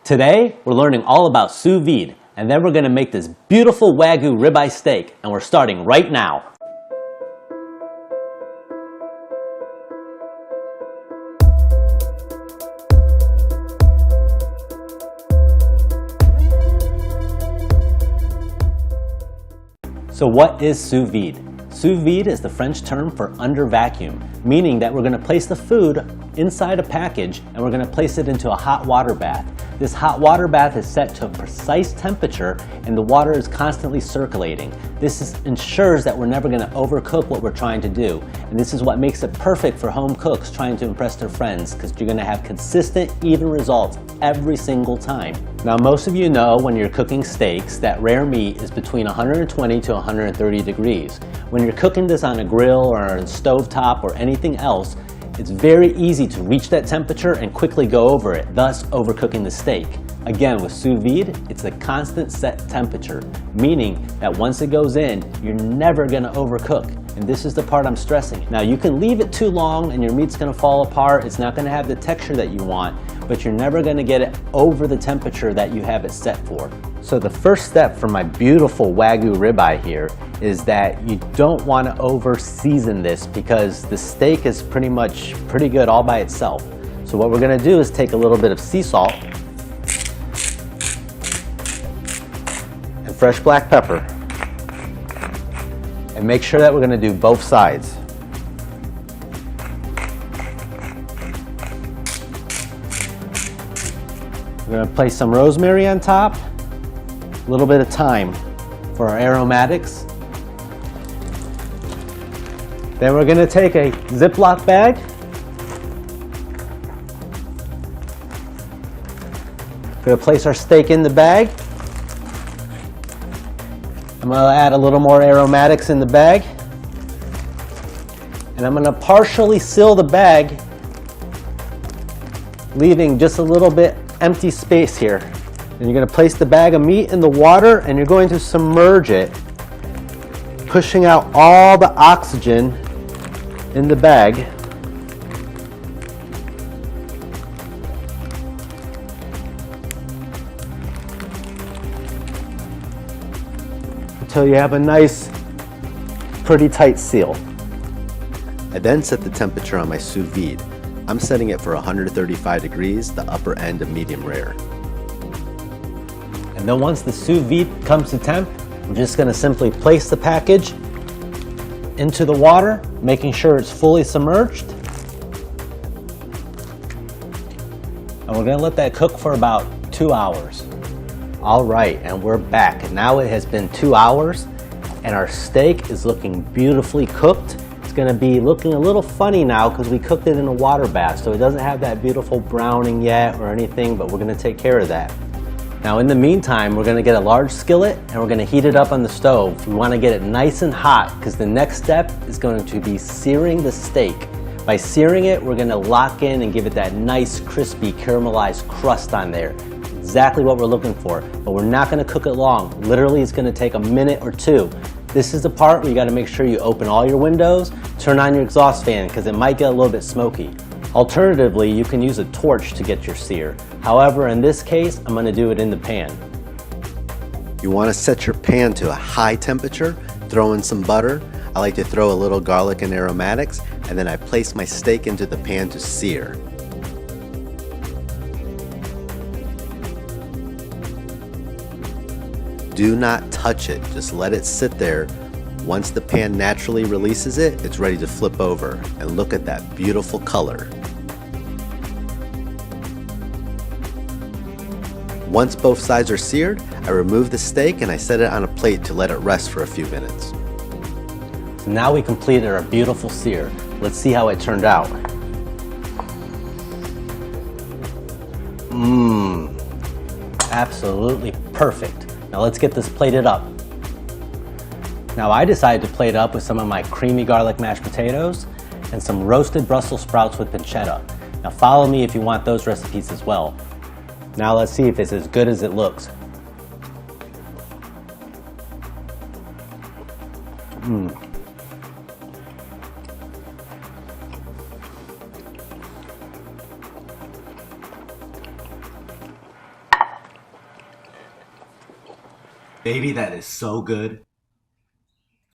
Today, we're learning all about sous vide, and then we're going to make this beautiful Wagyu ribeye steak, and we're starting right now. So what is sous vide? Sous vide is the French term for under vacuum, meaning that we're going to place the food inside a package and we're going to place it into a hot water bath. This hot water bath is set to a precise temperature and the water is constantly circulating. This ensures that we're never going to overcook what we're trying to do. And this is what makes it perfect for home cooks trying to impress their friends, because you're going to have consistent, even results every single time. Now, most of you know when you're cooking steaks that rare meat is between 120 to 130 degrees. When you're cooking this on a grill or on a stovetop or anything else, it's very easy to reach that temperature and quickly go over it, thus overcooking the steak. Again, with sous vide, it's a constant set temperature, meaning that once it goes in, you're never going to overcook. And this is the part I'm stressing. Now, you can leave it too long and your meat's going to fall apart. It's not going to have the texture that you want, but you're never going to get it over the temperature that you have it set for. So the first step for my beautiful Wagyu ribeye here is that you don't want to over season this, because the steak is pretty good all by itself. So what we're going to do is take a little bit of sea salt and fresh black pepper and make sure that we're going to do both sides. We're going to place some rosemary on top, a little bit of thyme for our aromatics. Then we're going to take a Ziploc bag. We're going to place our steak in the bag. I'm going to add a little more aromatics in the bag. And I'm going to partially seal the bag, leaving just a little bit empty space here. And you're going to place the bag of meat in the water and you're going to submerge it, pushing out all the oxygen in the bag. Until you have a nice, pretty tight seal. I then set the temperature on my sous vide. I'm setting it for 135 degrees, the upper end of medium rare. And then once the sous vide comes to temp, we're just going to simply place the package into the water, making sure it's fully submerged. And we're going to let that cook for about 2 hours. All right, and we're back. Now it has been 2 hours and our steak is looking beautifully cooked. It's going to be looking a little funny now because we cooked it in a water bath, so it doesn't have that beautiful browning yet or anything, but we're going to take care of that. Now, in the meantime, we're going to get a large skillet and we're going to heat it up on the stove. We want to get it nice and hot because the next step is going to be searing the steak. By searing it, we're going to lock in and give it that nice, crispy, caramelized crust on there. Exactly what we're looking for, but we're not going to cook it long. Literally, it's going to take a minute or two. This is the part where you got to make sure you open all your windows, turn on your exhaust fan because it might get a little bit smoky. Alternatively, you can use a torch to get your sear. However, in this case, I'm going to do it in the pan. You want to set your pan to a high temperature, throw in some butter. I like to throw a little garlic and aromatics, and then I place my steak into the pan to sear. Do not touch it, just let it sit there. Once the pan naturally releases it, it's ready to flip over, and look at that beautiful color. Once both sides are seared, I remove the steak and I set it on a plate to let it rest for a few minutes. So now we completed our beautiful sear. Let's see how it turned out. Absolutely perfect. Now let's get this plated up. Now I decided to plate up with some of my creamy garlic mashed potatoes and some roasted Brussels sprouts with pancetta. Now follow me if you want those recipes as well. Now let's see if it's as good as it looks. Baby, that is so good.